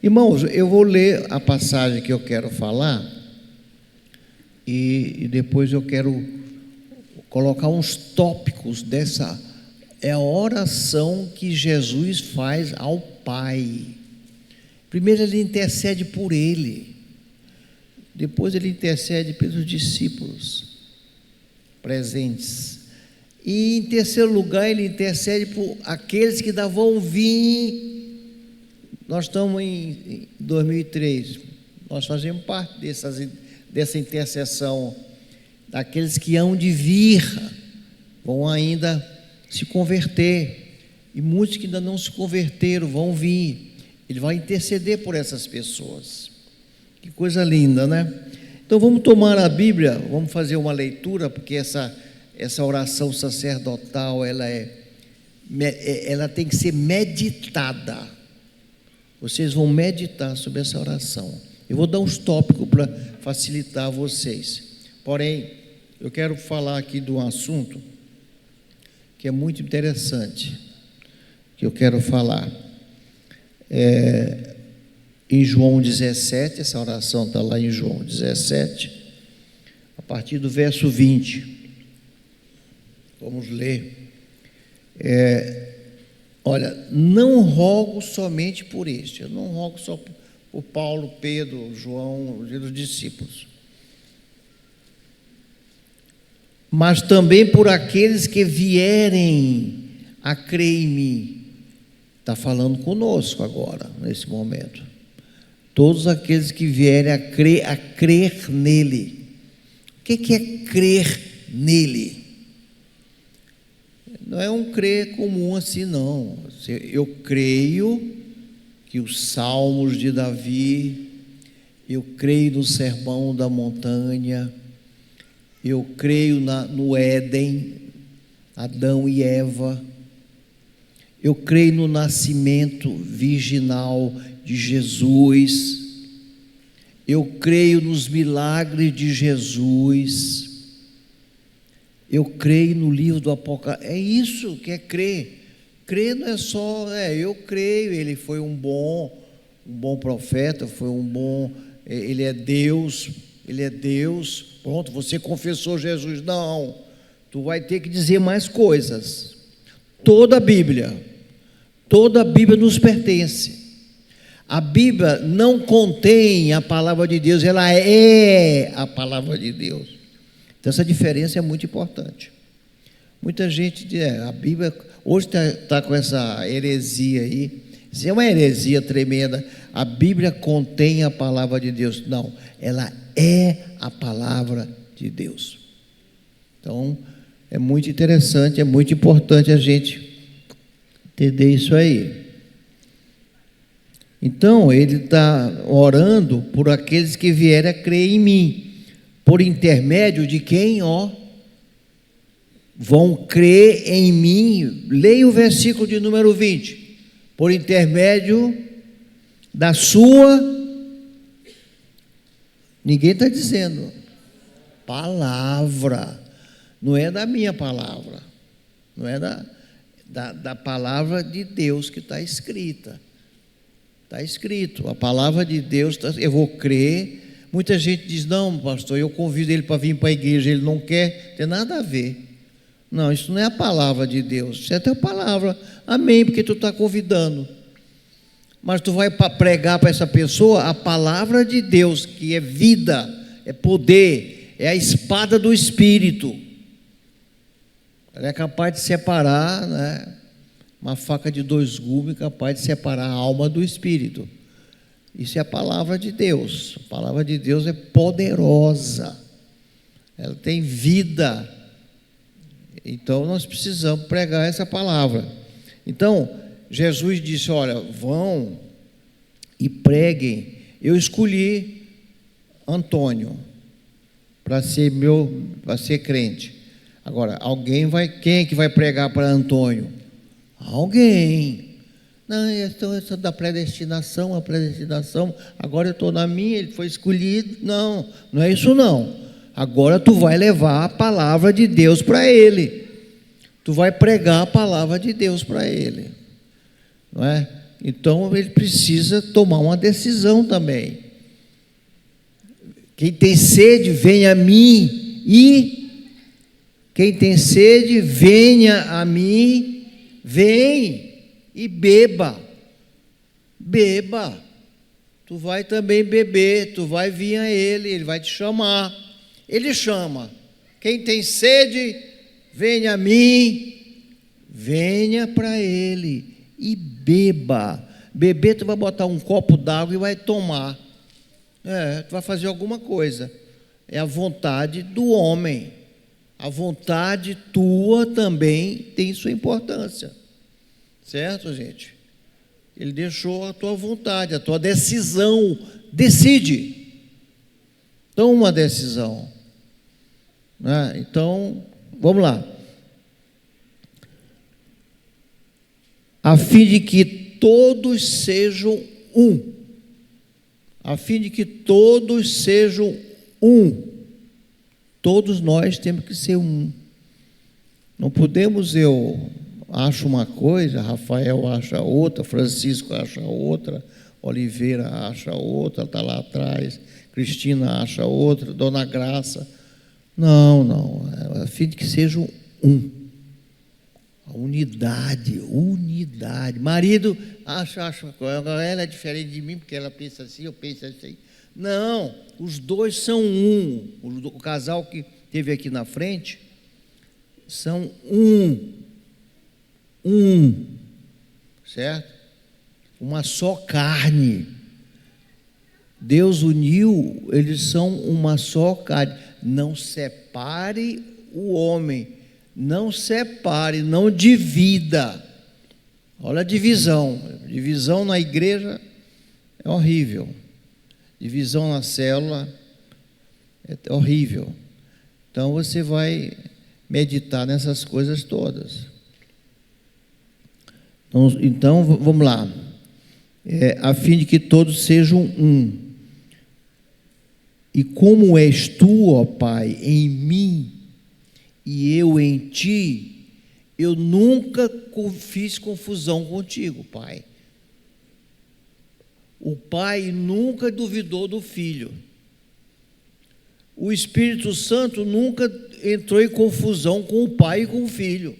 Irmãos, eu vou ler a passagem que eu quero falar e depois eu quero colocar uns tópicos dessa. É a oração que Jesus faz ao Pai. Primeiro ele intercede por ele, depois ele intercede pelos discípulos presentes, e em terceiro lugar ele intercede por aqueles que ainda vão vir. Nós estamos em 2003, nós fazemos parte dessa intercessão, daqueles que hão de vir, vão ainda se converter, e muitos que ainda não se converteram vão vir. Ele vai interceder por essas pessoas. Que coisa linda, né? Então vamos tomar a Bíblia, vamos fazer uma leitura, porque essa oração sacerdotal, ela tem que ser meditada. Vocês vão meditar sobre essa oração. Eu vou dar uns tópicos para facilitar a vocês. Porém, eu quero falar aqui de um assunto que é muito interessante, que eu quero falar. Em João 17, essa oração está lá em João 17, a partir do verso 20. Vamos ler. Olha, não rogo somente por este, eu não rogo só por Paulo, Pedro, João, os discípulos, mas também por aqueles que vierem a crer em mim. Está falando conosco agora, nesse momento. Todos aqueles que vierem a crer nele. O que é crer nele? Não é um crer comum assim, não. Eu creio que os salmos de Davi, eu creio no sermão da montanha, eu creio no Éden, Adão e Eva, eu creio no nascimento virginal de Jesus, eu creio nos milagres de Jesus, eu creio no livro do Apocalipse. É isso que é crer. Crer não é só, eu creio, ele foi um bom profeta, ele é Deus, pronto, você confessou Jesus. Não, tu vai ter que dizer mais coisas. Toda a Bíblia nos pertence. A Bíblia não contém a palavra de Deus, ela é a palavra de Deus. Então essa diferença é muito importante. Muita gente diz, a Bíblia hoje está com essa heresia aí. Isso é uma heresia tremenda. A Bíblia contém a palavra de Deus. Não, ela é a palavra de Deus. Então é muito interessante, é muito importante a gente entender isso aí. Então ele está orando por aqueles que vierem a crer em mim. Por intermédio de quem, vão crer em mim. Leia o versículo de número 20. Por intermédio da sua, ninguém está dizendo, palavra. Não é da minha palavra, não é da palavra de Deus que está escrita. Está escrito, a palavra de Deus, eu vou crer. Muita gente diz, não, pastor, eu convido ele para vir para a igreja, ele não quer, tem nada a ver. Não, isso não é a palavra de Deus, isso é a tua palavra, amém, porque tu está convidando. Mas tu vai pregar para essa pessoa a palavra de Deus, que é vida, é poder, é a espada do Espírito. Ela é capaz de separar, né? Uma faca de 2 gumes, capaz de separar a alma do Espírito. Isso é a palavra de Deus. A palavra de Deus é poderosa, ela tem vida. Então nós precisamos pregar essa palavra. Então Jesus disse, olha, vão e preguem. Eu escolhi Antônio para ser crente. Agora, quem é que vai pregar para Antônio? Alguém. Não, essa da predestinação, agora eu estou na minha, ele foi escolhido. Não é isso não. Agora tu vai levar a palavra de Deus para ele. Tu vai pregar a palavra de Deus para ele. Não é? Então ele precisa tomar uma decisão também. Quem tem sede, venha a mim, e quem tem sede, venha a mim, vem e beba. Beba. Tu vai também beber, tu vai vir a ele vai te chamar. Ele chama. Quem tem sede, venha a mim, venha para ele e beba. Beber, tu vai botar um copo d'água e vai tomar. Tu vai fazer alguma coisa. É a vontade do homem. A vontade tua também tem sua importância. Certo, gente? Ele deixou a tua vontade, a tua decisão. Decide. Toma uma decisão. Então, vamos lá. A fim de que todos sejam um. A fim de que todos sejam um. Todos nós temos que ser um. Não podemos, eu acho uma coisa, Rafael acha outra, Francisco acha outra, Oliveira acha outra, está lá atrás, Cristina acha outra, Dona Graça. Não, a fim de que sejam um. A unidade. Marido acha, ela é diferente de mim, porque ela pensa assim, eu penso assim. Não, os dois são um. O casal que teve aqui na frente são um. Certo? Uma só carne. Deus uniu, eles são uma só carne. Não separe o homem. Não separe, não divida. Olha a divisão. Divisão na igreja é horrível. Divisão na célula é horrível. Então você vai meditar nessas coisas todas. Então vamos lá. A fim de que todos sejam um. E como és tu, ó Pai, em mim e eu em ti, eu nunca fiz confusão contigo, Pai. O Pai nunca duvidou do Filho. O Espírito Santo nunca entrou em confusão com o Pai e com o Filho.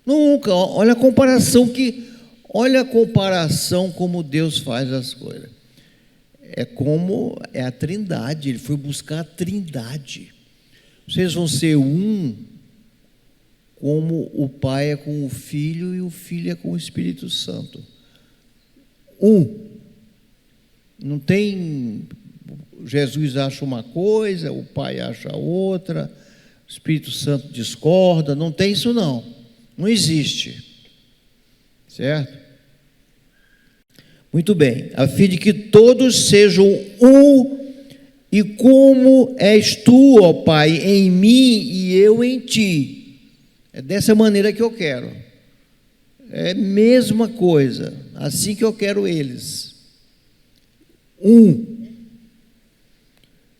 Nunca. Olha a comparação como Deus faz as coisas. É a Trindade. Ele foi buscar a Trindade. Vocês vão ser um, como o Pai é com o Filho e o Filho é com o Espírito Santo. Um. Não tem, Jesus acha uma coisa, o Pai acha outra, o Espírito Santo discorda, não tem isso não existe, certo? Muito bem, a fim de que todos sejam um, e como és tu, ó Pai, em mim e eu em ti, é dessa maneira que eu quero, é a mesma coisa, assim que eu quero eles. Um,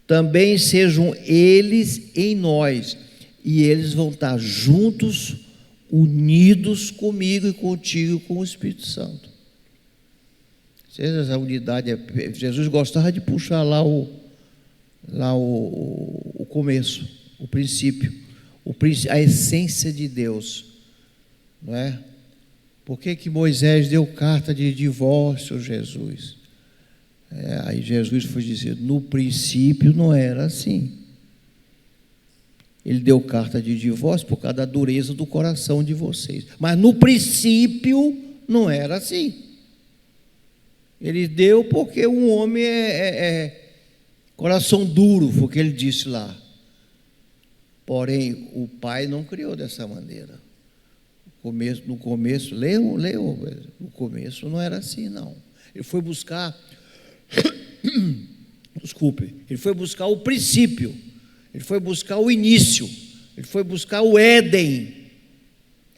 também sejam eles em nós, e eles vão estar juntos, unidos comigo e contigo, com o Espírito Santo. Essa unidade, Jesus gostava de puxar lá o começo, o princípio, a essência de Deus, não é? Por que Moisés deu carta de divórcio a Jesus? Aí Jesus foi dizer, no princípio não era assim. Ele deu carta de divórcio por causa da dureza do coração de vocês. Mas no princípio não era assim. Ele deu porque um homem é coração duro, foi o que ele disse lá. Porém, o Pai não criou dessa maneira. No começo, leiam, no começo não era assim, não. Ele foi buscar... ele foi buscar o princípio, ele foi buscar o início, ele foi buscar o Éden,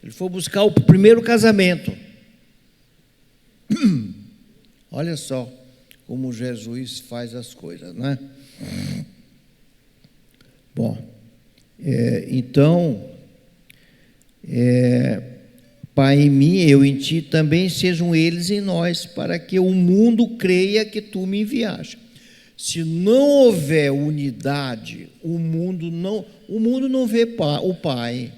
ele foi buscar o primeiro casamento. Olha só como Jesus faz as coisas, não é? Bom, então, Pai em mim, eu em ti, também sejam eles em nós, para que o mundo creia que tu me enviaste. Se não houver unidade, o mundo não vê o Pai.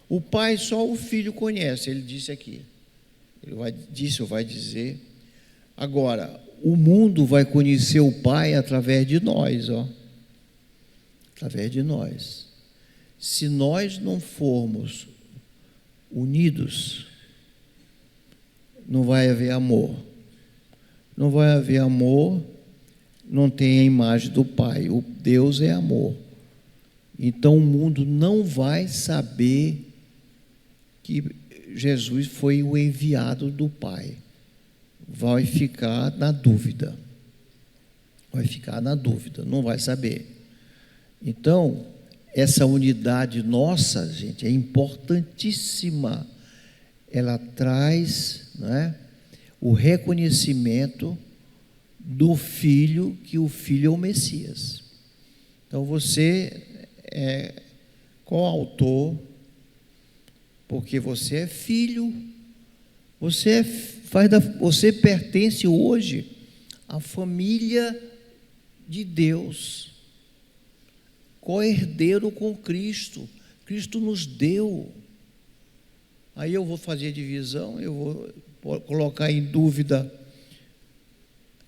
O Pai só o Filho conhece, ele disse aqui. Ele vai dizer. Agora, o mundo vai conhecer o Pai através de nós, através de nós. Se nós não formos unidos, não vai haver amor. Não vai haver amor, não tem a imagem do Pai. O Deus é amor. Então o mundo não vai saber que Jesus foi o enviado do Pai. Vai ficar na dúvida. Vai ficar na dúvida, não vai saber. Então, essa unidade nossa, gente, é importantíssima. Ela traz, não é, o reconhecimento do Filho, que o Filho é o Messias. Então você é coautor, porque você é filho, você pertence hoje à família de Deus, co-herdeiro com Cristo. Cristo nos deu. Aí eu vou fazer divisão, eu vou colocar em dúvida,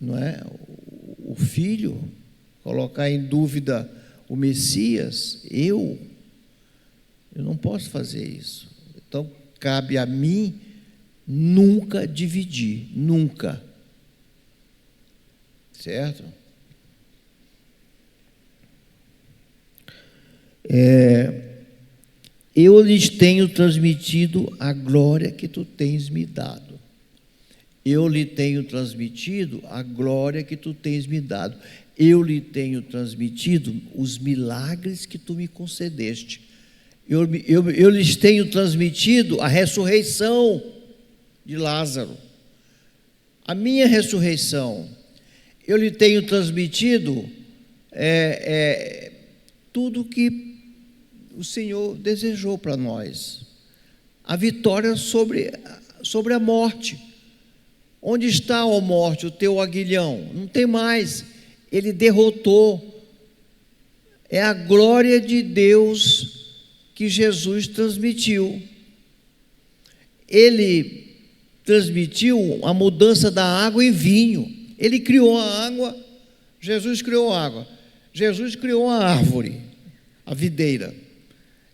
não é, o Filho, colocar em dúvida o Messias. Eu não posso fazer isso. Então cabe a mim nunca dividir, nunca, certo? Eu lhes tenho transmitido a glória que tu tens me dado. Eu lhe tenho transmitido a glória que tu tens me dado. Eu lhe tenho transmitido os milagres que tu me concedeste. Eu lhes tenho transmitido a ressurreição de Lázaro. A minha ressurreição. Eu lhe tenho transmitido tudo que o Senhor desejou para nós. A vitória sobre a morte. Onde está, ó morte, o teu aguilhão? Não tem mais. Ele derrotou. É a glória de Deus que Jesus transmitiu. Ele transmitiu a mudança da água em vinho. Ele criou a água, Jesus criou a água. Jesus criou a árvore, a videira.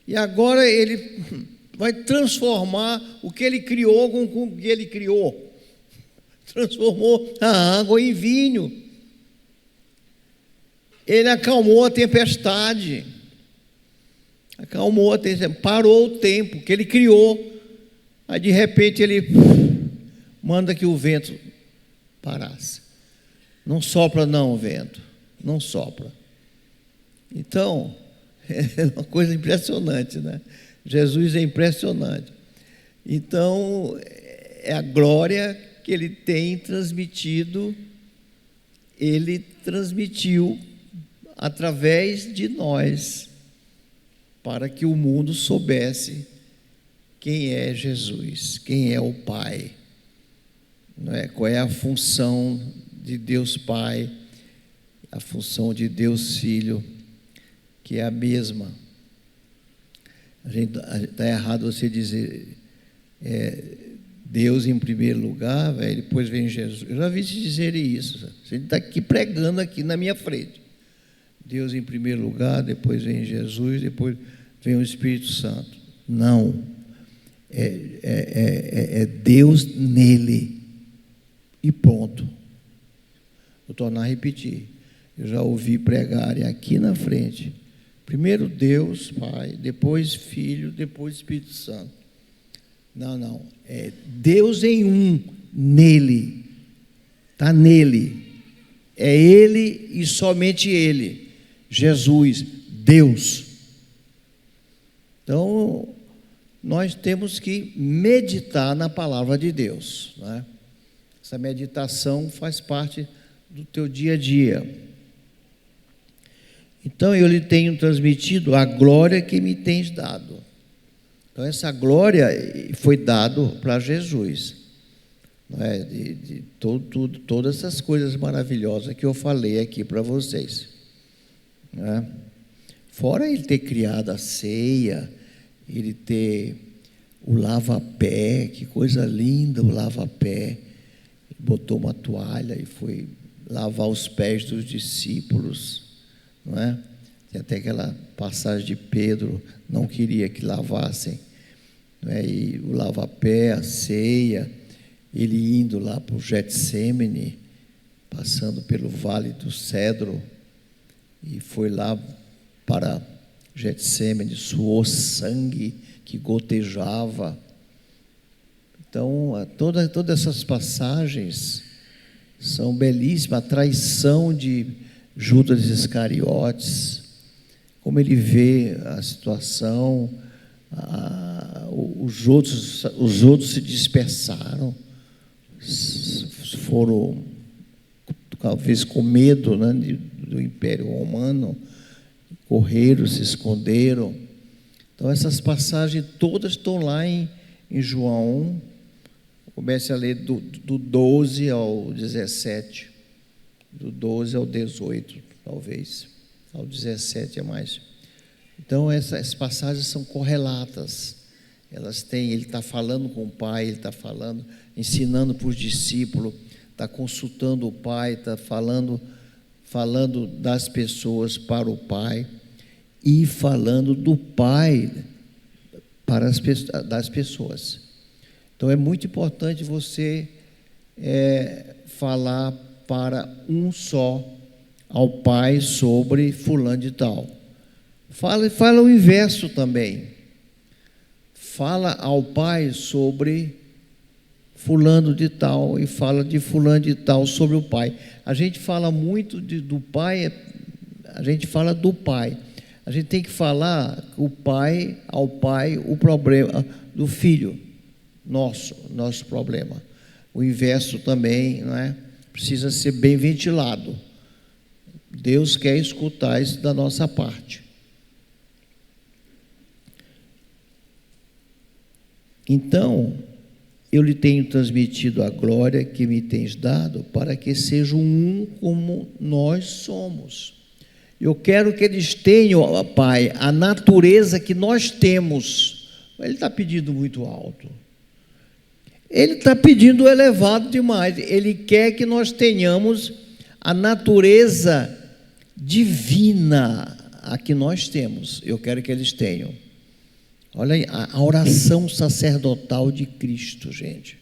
E agora ele vai transformar o que ele criou com o que ele criou. Transformou a água em vinho. Ele acalmou a tempestade. Parou o tempo que ele criou. Aí de repente ele manda que o vento parasse. Não sopra não o vento, não sopra. Então, é uma coisa impressionante, né? Jesus é impressionante. Então, é a glória que ele tem transmitido, ele transmitiu através de nós, para que o mundo soubesse quem é Jesus, quem é o Pai, não é? Qual é a função de Deus Pai, a função de Deus Filho, que é a mesma. Está errado você dizer Deus em primeiro lugar, depois vem Jesus. Eu já vi te dizer isso. Você está aqui pregando aqui na minha frente. Deus em primeiro lugar, depois vem Jesus, depois vem o Espírito Santo. Não. É Deus nele. E pronto. Vou tornar a repetir. Eu já ouvi pregarem aqui na frente. Primeiro Deus, Pai, depois Filho, depois Espírito Santo. Não. É Deus em um, nele. Está nele. É Ele e somente Ele. Jesus, Deus. Então, nós temos que meditar na palavra de Deus, né? Essa meditação faz parte do teu dia a dia. Então, eu lhe tenho transmitido a glória que me tens dado. Então, essa glória foi dado para Jesus, não é? Todas essas coisas maravilhosas que eu falei aqui para vocês, não é? Fora ele ter criado a ceia, ele ter o lava-pé, que coisa linda o lava-pé. Ele botou uma toalha e foi lavar os pés dos discípulos, não é? Tem até aquela passagem de Pedro, não queria que lavassem, não é? E o lava-pé, a ceia, ele indo lá para o Getsêmani, passando pelo Vale do Cedro, e foi lá para Getsêmani, suou sangue que gotejava. Então, todas essas passagens são belíssimas. A traição de Judas Iscariotes, como ele vê a situação, os outros se dispersaram, foram talvez com medo, né, do Império Romano, correram, se esconderam. Então essas passagens todas estão lá em João. Comece a ler do 12 ao 17, do 12 ao 18, talvez, ao 17 é mais. Então essas passagens são correlatas, elas têm, ele está falando com o Pai, ele está falando, ensinando para os discípulos, está consultando o Pai, está falando das pessoas para o Pai, e falando do Pai para das pessoas. Então é muito importante você falar para um só, ao Pai, sobre fulano de tal. Fala o inverso também. Fala ao Pai sobre fulano de tal e fala de fulano de tal sobre o Pai. A gente fala muito do Pai, a gente fala do Pai. A gente tem que falar o Pai, ao Pai, o problema do Filho, nosso problema. O inverso também, não é? Precisa ser bem ventilado. Deus quer escutar isso da nossa parte. Então, eu lhe tenho transmitido a glória que me tens dado, para que sejam um como nós somos. Eu quero que eles tenham, Pai, a natureza que nós temos. Ele está pedindo muito alto. Ele está pedindo elevado demais. Ele quer que nós tenhamos a natureza divina a que nós temos. Eu quero que eles tenham. Olha aí, a oração sacerdotal de Cristo, gente.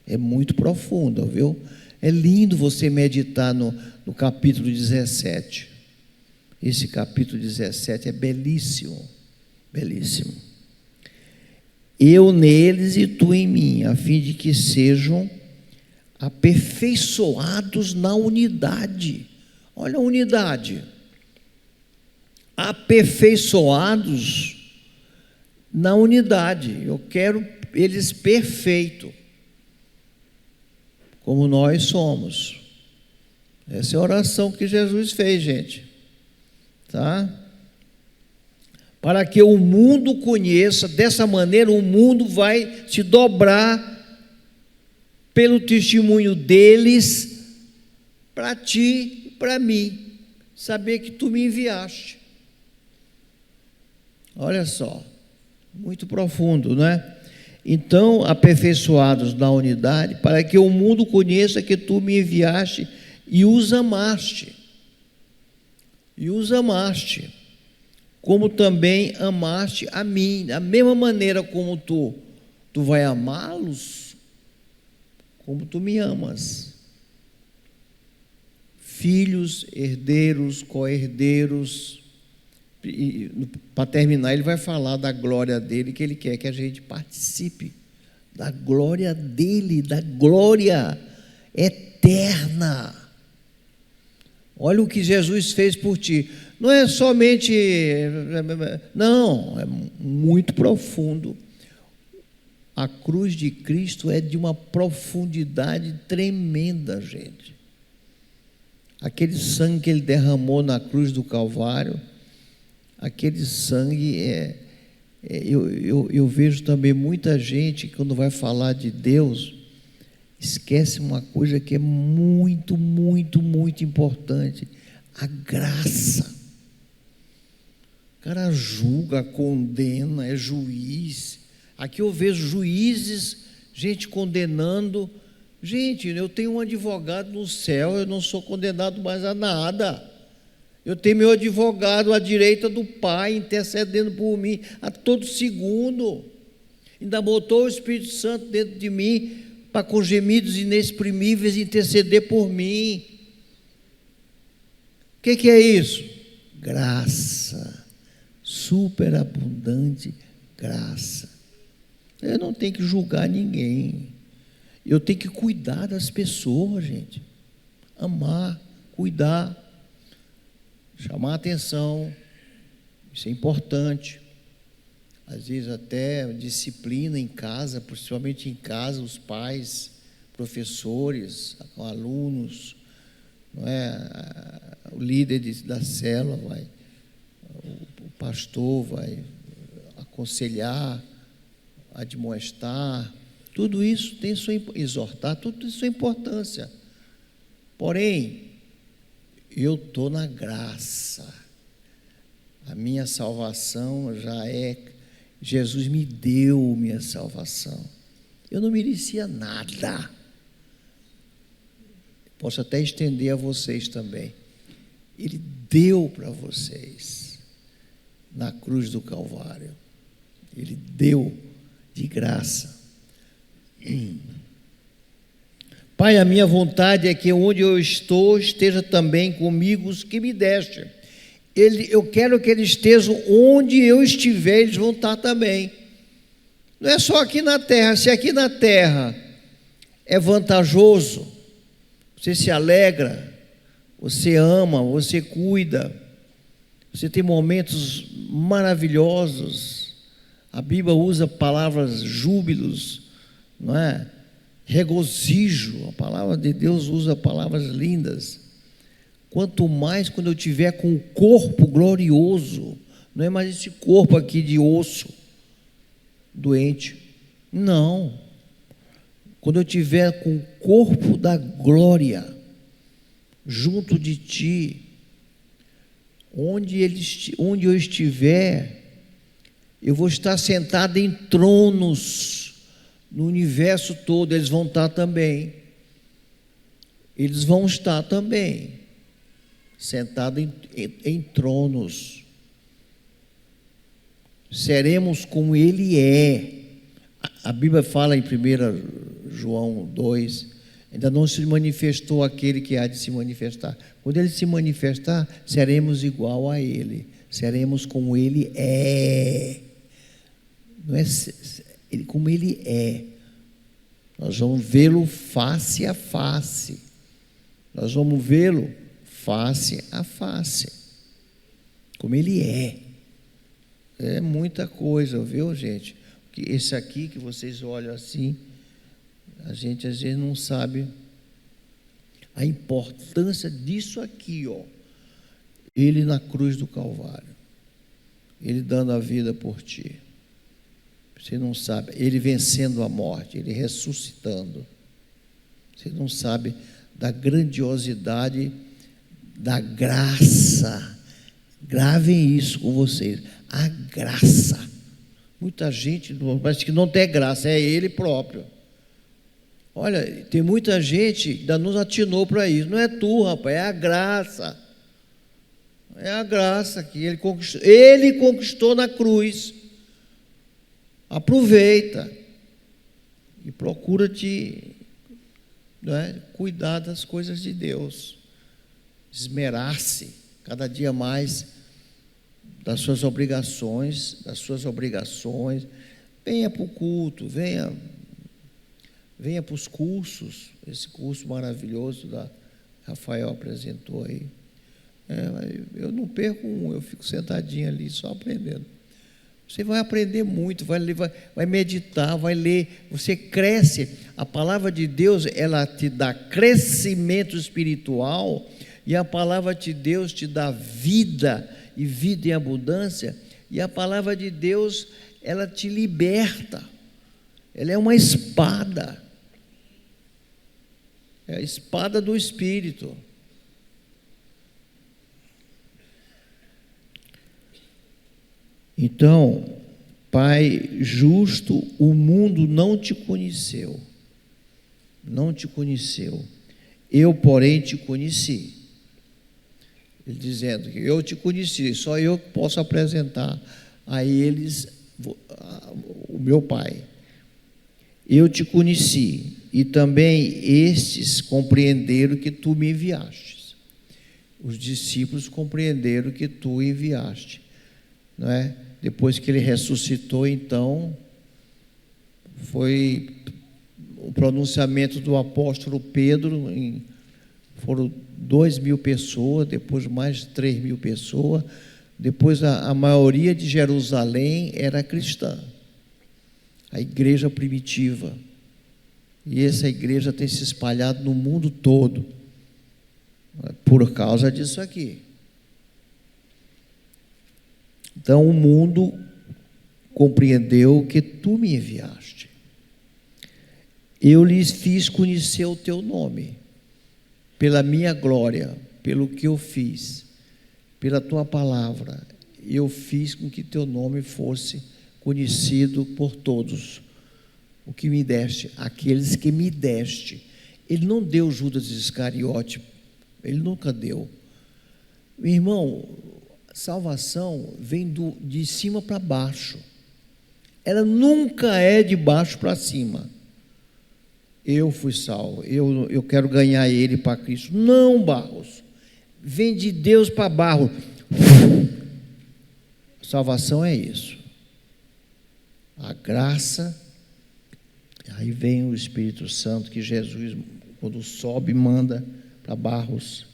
É muito profunda, viu? É lindo você meditar no capítulo 17. Esse capítulo 17 é belíssimo, belíssimo. Eu neles e tu em mim, a fim de que sejam aperfeiçoados na unidade. Olha a unidade. Aperfeiçoados na unidade. Eu quero eles perfeitos, como nós somos. Essa é a oração que Jesus fez, gente. Tá? Para que o mundo conheça, dessa maneira o mundo vai se dobrar pelo testemunho deles para ti e para mim, saber que tu me enviaste. Olha só, muito profundo, não é? Então, aperfeiçoados na unidade, para que o mundo conheça que tu me enviaste e os amaste. E os amaste, como também amaste a mim, da mesma maneira como tu vai amá-los, como tu me amas. Filhos, herdeiros, co-herdeiros. E para terminar, ele vai falar da glória dele, que ele quer que a gente participe da glória dele, da glória eterna. Olha o que Jesus fez por ti. Não é somente, não, é muito profundo. A cruz de Cristo é de uma profundidade tremenda, gente. Aquele sangue que ele derramou na cruz do Calvário, aquele sangue eu vejo também muita gente, quando vai falar de Deus, esquece uma coisa que é muito, muito, muito importante: a graça. O cara julga, condena, é juiz. Aqui eu vejo juízes, gente condenando. Gente, eu tenho um advogado no céu, eu não sou condenado mais a nada. Eu tenho meu advogado à direita do Pai, intercedendo por mim a todo segundo. Ainda botou o Espírito Santo dentro de mim, para com gemidos inexprimíveis interceder por mim. O que é isso? Graça, superabundante graça. Eu não tenho que julgar ninguém, eu tenho que cuidar das pessoas, gente. Amar, cuidar, chamar a atenção, isso é importante. Às vezes até disciplina em casa, principalmente em casa, os pais, professores, alunos, não é? O líder da célula vai, o pastor vai aconselhar, admoestar, tudo isso tem sua, exortar, tudo isso é importância. Porém, eu estou na graça, a minha salvação já é, Jesus me deu minha salvação, eu não merecia nada. Posso até estender a vocês também, Ele deu para vocês, na cruz do Calvário, Ele deu de graça. Pai, a minha vontade é que onde eu estou, esteja também comigo os que me deste. Eu quero que eles estejam onde eu estiver, eles vão estar também. Não é só aqui na terra. Se aqui na terra é vantajoso, você se alegra, você ama, você cuida, você tem momentos maravilhosos. A Bíblia usa palavras júbilos, não é? Regozijo, a palavra de Deus usa palavras lindas. Quanto mais quando eu tiver com o corpo glorioso, não é mais esse corpo aqui de osso doente, não. Quando eu tiver com o corpo da glória junto de ti, onde eu estiver, eu vou estar sentado em tronos no universo todo. Eles vão estar também. Eles vão estar também sentados em tronos. Seremos como Ele é. A Bíblia fala em 1 João 2, ainda não se manifestou aquele que há de se manifestar. Quando Ele se manifestar, seremos igual a Ele, seremos como Ele é. Não é como Ele é. Nós vamos vê-lo face a face. Nós vamos vê-lo face a face, como Ele é. É muita coisa, viu, gente? Porque esse aqui que vocês olham assim, a gente às vezes não sabe a importância disso aqui, ó. Ele na cruz do Calvário, Ele dando a vida por ti. Você não sabe, Ele vencendo a morte, Ele ressuscitando. Você não sabe da grandiosidade da graça. Gravem isso com vocês, a graça. Muita gente parece que não tem graça, é Ele próprio. Olha, tem muita gente que ainda não atinou para isso. Não é tu, rapaz, é a graça. É a graça que Ele conquistou na cruz. Aproveita e procura cuidar das coisas de Deus, esmerar-se cada dia mais das suas obrigações, venha para o culto, venha para os cursos, esse curso maravilhoso da Rafael apresentou aí. Eu não perco eu fico sentadinho ali só aprendendo. Você vai aprender muito, vai meditar, vai ler, você cresce. A palavra de Deus, ela te dá crescimento espiritual, e a palavra de Deus te dá vida, e vida em abundância, e a palavra de Deus, ela te liberta, ela é uma espada, é a espada do Espírito. Então, Pai justo, o mundo não te conheceu, não te conheceu, eu, porém, te conheci. Ele dizendo que eu te conheci, só eu posso apresentar a eles o meu Pai. Eu te conheci, e também estes compreenderam que tu me enviaste. Os discípulos compreenderam que tu enviaste, não é? Depois que ele ressuscitou, então, foi o pronunciamento do apóstolo Pedro, foram 2.000 pessoas, depois mais de 3.000 pessoas, depois a maioria de Jerusalém era cristã, a igreja primitiva, e essa igreja tem se espalhado no mundo todo, por causa disso aqui. Então o mundo compreendeu que tu me enviaste. Eu lhes fiz conhecer o teu nome, pela minha glória, pelo que eu fiz, pela tua palavra, eu fiz com que teu nome fosse conhecido por todos. O que me deste, aqueles que me deste. Ele não deu Judas Iscariote, ele nunca deu. Meu irmão, salvação vem de cima para baixo, ela nunca é de baixo para cima. Eu fui salvo, eu quero ganhar ele para Cristo. Não, Barros, vem de Deus para Barros. Salvação é isso, a graça, aí vem o Espírito Santo, que Jesus, quando sobe, manda para Barros.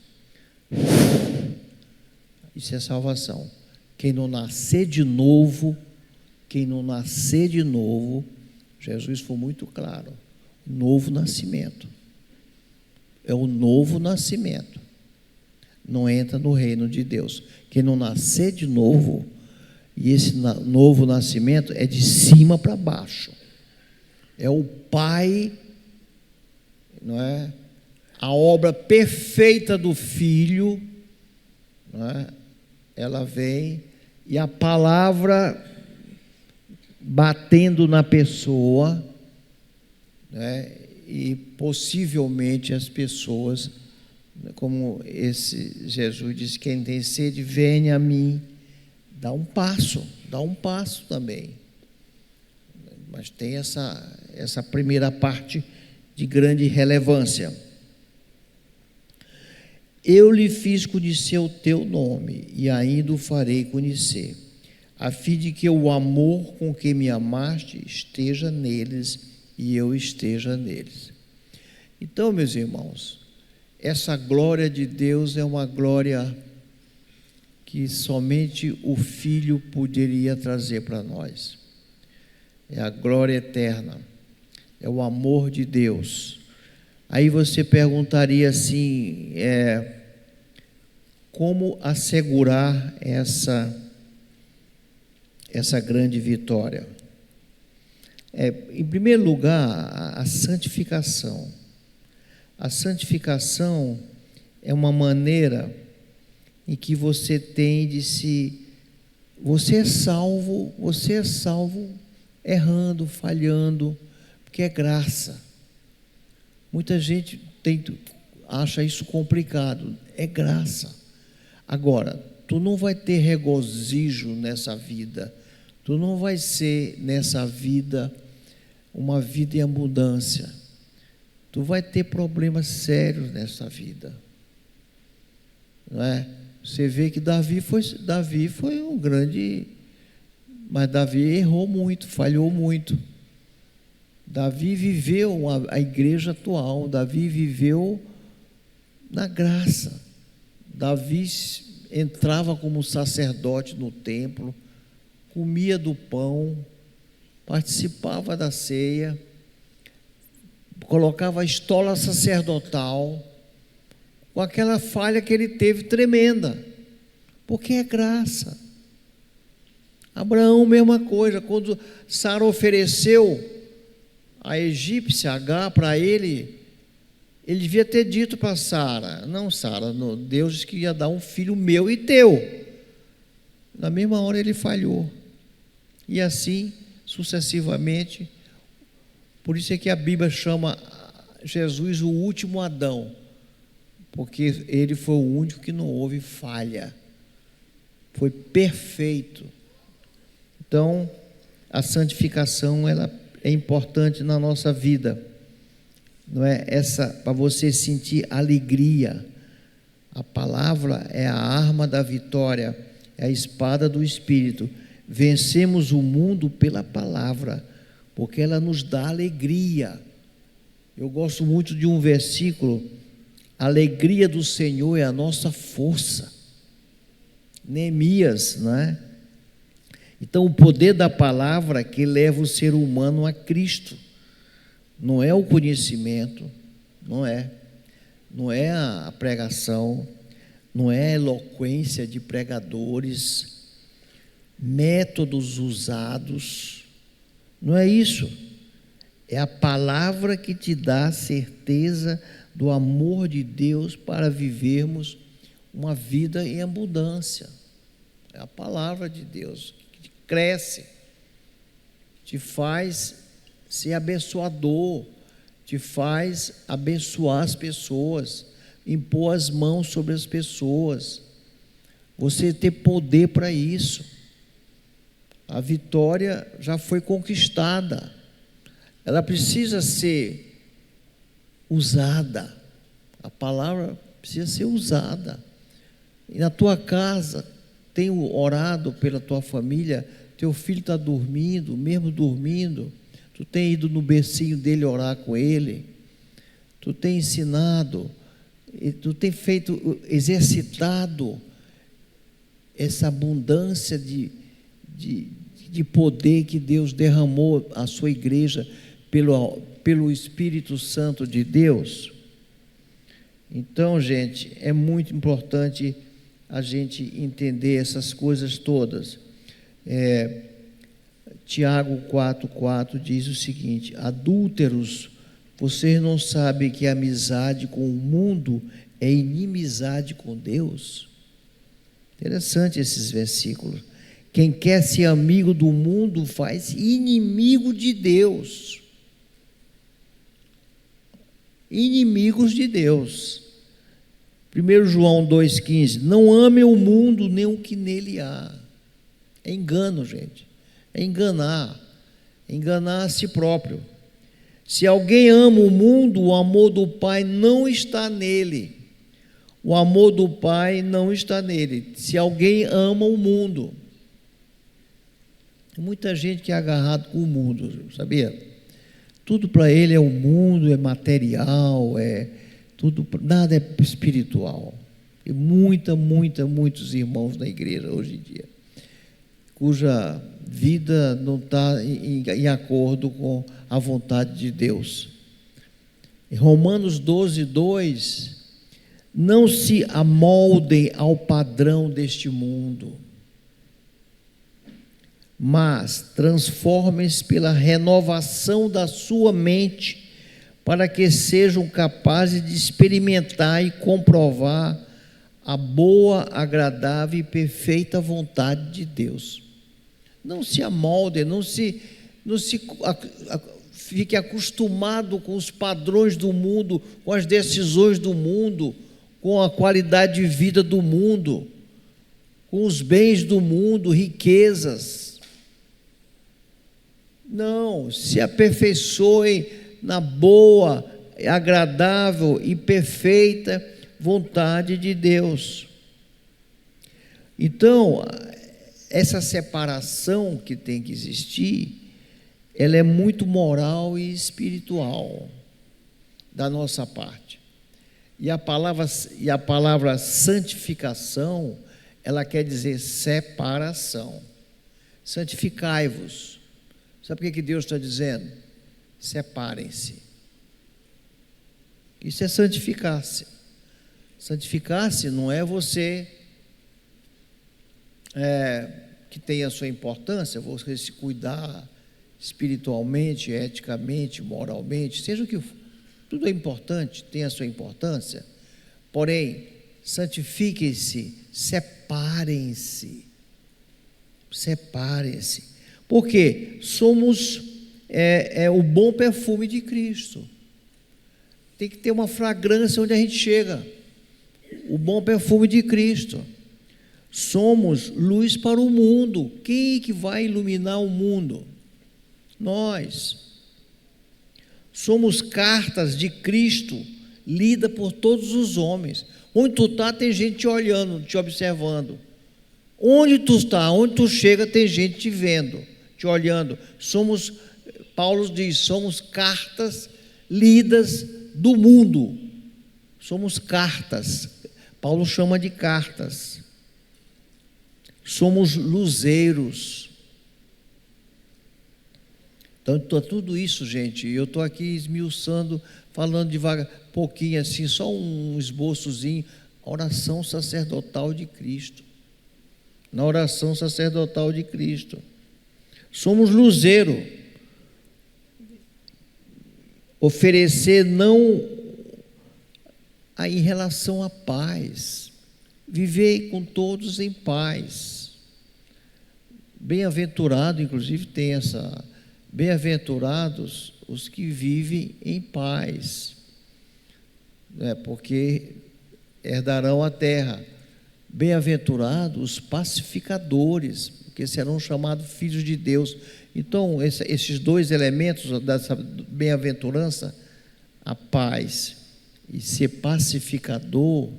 Isso é salvação. Quem não nascer de novo, Jesus foi muito claro, novo nascimento, é o novo nascimento, não entra no reino de Deus. Quem não nascer de novo, e esse novo nascimento é de cima para baixo, é o Pai, não é? A obra perfeita do Filho, não é? Ela vem, e a palavra batendo na pessoa, né? E possivelmente as pessoas, como esse Jesus disse, quem tem sede, venha a mim. Dá um passo também. Mas tem essa primeira parte de grande relevância. Eu lhe fiz conhecer o teu nome, e ainda o farei conhecer, a fim de que o amor com que me amaste esteja neles e eu esteja neles. Então, meus irmãos, essa glória de Deus é uma glória que somente o Filho poderia trazer para nós. É a glória eterna, é o amor de Deus. Aí você perguntaria assim, como assegurar essa grande vitória? Em primeiro lugar, a santificação. A santificação é uma maneira em que você tem de você é salvo errando, falhando, porque é graça. Muita gente acha isso complicado, é graça. Agora, tu não vai ter regozijo nessa vida, tu não vai ser nessa vida uma vida em abundância, tu vai ter problemas sérios nessa vida, não é? Você vê que Davi foi um grande, mas Davi errou muito, falhou muito. Davi viveu a igreja atual, Davi viveu na graça. Davi entrava como sacerdote no templo, comia do pão, participava da ceia, colocava a estola sacerdotal, com aquela falha que ele teve tremenda, porque é graça. Abraão, mesma coisa, quando Sara ofereceu a egípcia Agar para ele devia ter dito para Sara: não, Sara, Deus disse que ia dar um filho meu e teu. Na mesma hora ele falhou. E assim sucessivamente. Por isso é que a Bíblia chama Jesus o último Adão, porque ele foi o único que não houve falha, foi perfeito. Então, a santificação, ela é importante na nossa vida, não é? Essa, para você sentir alegria. A palavra é a arma da vitória, é a espada do Espírito. Vencemos o mundo pela palavra, porque ela nos dá alegria. Eu gosto muito de um versículo: a alegria do Senhor é a nossa força. Neemias, não é? Então, o poder da palavra que leva o ser humano a Cristo, não é o conhecimento, não é a pregação, não é a eloquência de pregadores, métodos usados, não é isso. É a palavra que te dá a certeza do amor de Deus para vivermos uma vida em abundância. É a palavra de Deus que te cresce, te faz ser abençoador, te faz abençoar as pessoas, impor as mãos sobre as pessoas, você ter poder para isso. A vitória já foi conquistada, ela precisa ser usada, a palavra precisa ser usada. E na tua casa, tenho orado pela tua família, teu filho está dormindo, mesmo dormindo, tu tem ido no bercinho dele orar com ele, tu tem ensinado, tu tem feito, exercitado essa abundância de poder que Deus derramou à sua igreja pelo Espírito Santo de Deus. Então, gente, é muito importante a gente entender essas coisas todas. Tiago 4,4 diz o seguinte: adúlteros, vocês não sabem que a amizade com o mundo é inimizade com Deus? Interessante esses versículos. Quem quer ser amigo do mundo faz inimigo de Deus. Inimigos de Deus. 1 João 2,15: não ame o mundo nem o que nele há. É engano, gente, é enganar a si próprio. Se alguém ama o mundo, o amor do Pai não está nele. O amor do Pai não está nele. Se alguém ama o mundo, tem muita gente que é agarrado com o mundo, sabia? Tudo para ele é o mundo, é material, tudo, nada é espiritual. E muitos irmãos na igreja hoje em dia, cuja vida não está em acordo com a vontade de Deus. Em Romanos 12:2, não se amoldem ao padrão deste mundo, mas transformem-se pela renovação da sua mente, para que sejam capazes de experimentar e comprovar a boa, agradável e perfeita vontade de Deus. Não se amoldem, não se fique acostumado com os padrões do mundo, com as decisões do mundo, com a qualidade de vida do mundo, com os bens do mundo, riquezas. Não, se aperfeiçoem na boa, agradável e perfeita vontade de Deus. Então, essa separação que tem que existir, ela é muito moral e espiritual da nossa parte. E a palavra santificação, ela quer dizer separação. Santificai-vos. Sabe o que Deus está dizendo? Separem-se. Isso é santificar-se. Santificar-se não é você que tem a sua importância, você se cuidar espiritualmente, eticamente, moralmente, seja o que for, tudo é importante, tem a sua importância, porém, santifiquem-se, separem-se, porque somos o bom perfume de Cristo. Tem que ter uma fragrância onde a gente chega, o bom perfume de Cristo. Somos luz para o mundo. Quem que vai iluminar o mundo? Nós. Somos cartas de Cristo, lida por todos os homens. Onde tu está, tem gente te olhando, te observando. Onde tu está, onde tu chega, tem gente te vendo, te olhando. Paulo diz, somos cartas lidas do mundo. Somos cartas. Paulo chama de cartas. Somos luzeiros. Então, tudo isso, gente, eu estou aqui esmiuçando, falando devagar, pouquinho assim, só um esboçozinho, a oração sacerdotal de Cristo. Na oração sacerdotal de Cristo. Somos luzeiro. Oferecer não em relação à paz. Viver com todos em paz. Bem-aventurado, inclusive tem essa... Bem-aventurados os que vivem em paz, porque herdarão a terra. Bem-aventurados os pacificadores, porque serão chamados filhos de Deus. Então, esses dois elementos dessa bem-aventurança, a paz e ser pacificador,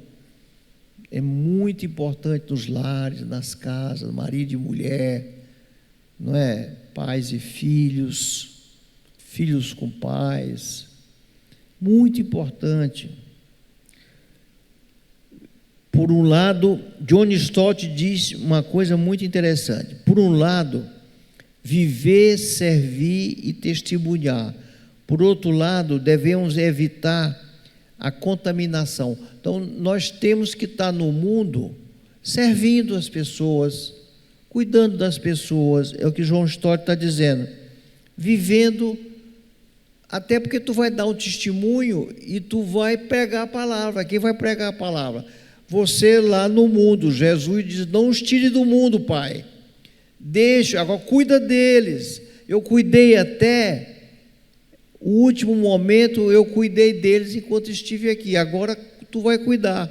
é muito importante nos lares, nas casas, marido e mulher, não é? Pais e filhos, filhos com pais, muito importante. Por um lado, John Stott diz uma coisa muito interessante. Por um lado, viver, servir e testemunhar. Por outro lado, devemos evitar a contaminação. Então, nós temos que estar no mundo servindo as pessoas, cuidando das pessoas, é o que John Stott está dizendo, vivendo, até porque tu vai dar um testemunho e tu vai pregar a palavra. Quem vai pregar a palavra? Você lá no mundo. Jesus diz, não os tire do mundo, Pai, deixa, agora cuida deles. Eu cuidei até o último momento, eu cuidei deles enquanto estive aqui, agora tu vai cuidar.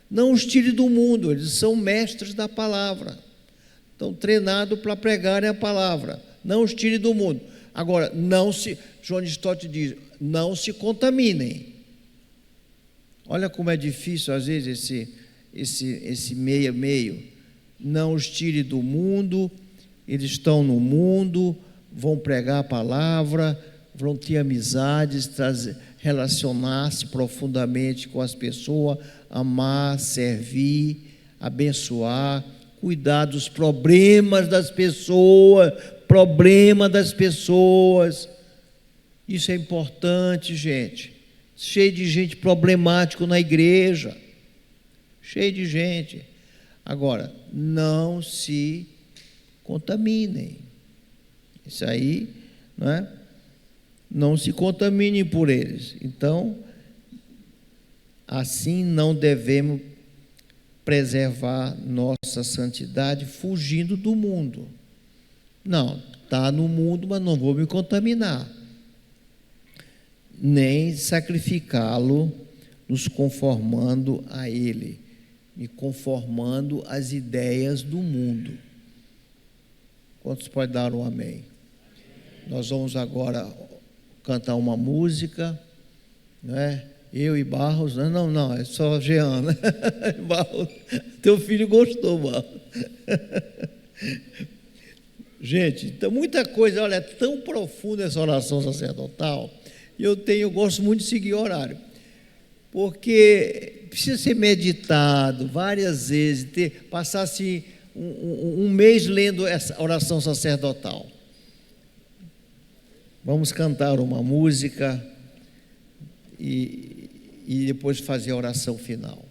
Não os tire do mundo, eles são mestres da palavra, estão treinados para pregarem a palavra, não os tire do mundo. Agora, John Stott diz, não se contaminem. Olha como é difícil às vezes esse meio, não os tire do mundo, eles estão no mundo, vão pregar a palavra, vão ter amizades, relacionar-se profundamente com as pessoas, amar, servir, abençoar, cuidar dos problemas das pessoas, isso é importante, gente. Cheio de gente problemática na igreja, cheio de gente. Agora, não se contaminem, isso aí, não é? Não se contaminem por eles. Então, assim não devemos preservar nossa santidade fugindo do mundo. Não, está no mundo, mas não vou me contaminar, nem sacrificá-lo, nos conformando a ele, me conformando às ideias do mundo. Quantos podem dar um amém? Nós vamos agora cantar uma música, não é? Eu e Barros, não, é só Jean, né? Barros, teu filho gostou, Barros. Gente, então muita coisa, olha, é tão profunda essa oração sacerdotal, e eu gosto muito de seguir horário, porque precisa ser meditado várias vezes, passar assim um mês lendo essa oração sacerdotal. Vamos cantar uma música e depois fazer a oração final.